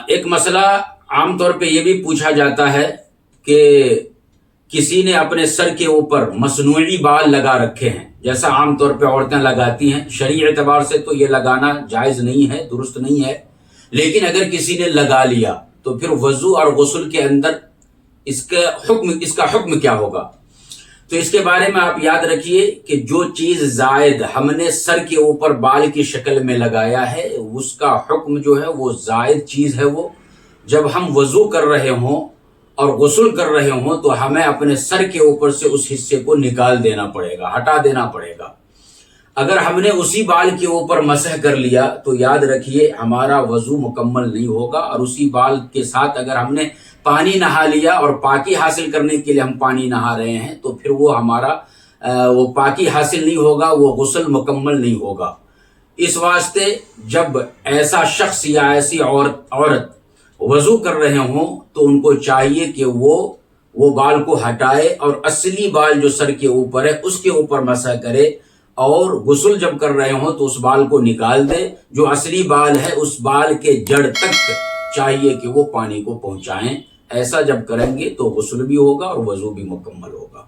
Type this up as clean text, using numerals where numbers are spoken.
ایک مسئلہ عام طور پہ یہ بھی پوچھا جاتا ہے کہ کسی نے اپنے سر کے اوپر مصنوعی بال لگا رکھے ہیں، جیسا عام طور پہ عورتیں لگاتی ہیں۔ شرعی اعتبار سے تو یہ لگانا جائز نہیں ہے، درست نہیں ہے، لیکن اگر کسی نے لگا لیا تو پھر وضو اور غسل کے اندر اس کا حکم کیا ہوگا؟ تو اس کے بارے میں آپ یاد رکھیے کہ جو چیز زائد ہم نے سر کے اوپر بال کی شکل میں لگایا ہے، اس کا حکم جو ہے وہ زائد چیز ہے۔ وہ جب ہم وضو کر رہے ہوں اور غسل کر رہے ہوں تو ہمیں اپنے سر کے اوپر سے اس حصے کو نکال دینا پڑے گا، ہٹا دینا پڑے گا۔ اگر ہم نے اسی بال کے اوپر مسح کر لیا تو یاد رکھیے ہمارا وضو مکمل نہیں ہوگا، اور اسی بال کے ساتھ اگر ہم نے پانی نہا لیا اور پاکی حاصل کرنے کے لیے ہم پانی نہا رہے ہیں تو پھر وہ ہمارا وہ پاکی حاصل نہیں ہوگا، وہ غسل مکمل نہیں ہوگا۔ اس واسطے جب ایسا شخص یا ایسی عورت وضو کر رہے ہوں تو ان کو چاہیے کہ وہ بال کو ہٹائے اور اصلی بال جو سر کے اوپر ہے اس کے اوپر مسح کرے، اور غسل جب کر رہے ہوں تو اس بال کو نکال دے۔ جو اصلی بال ہے اس بال کے جڑ تک چاہیے کہ وہ پانی کو پہنچائیں۔ ایسا جب کریں گے تو غسل بھی ہوگا اور وضو بھی مکمل ہوگا۔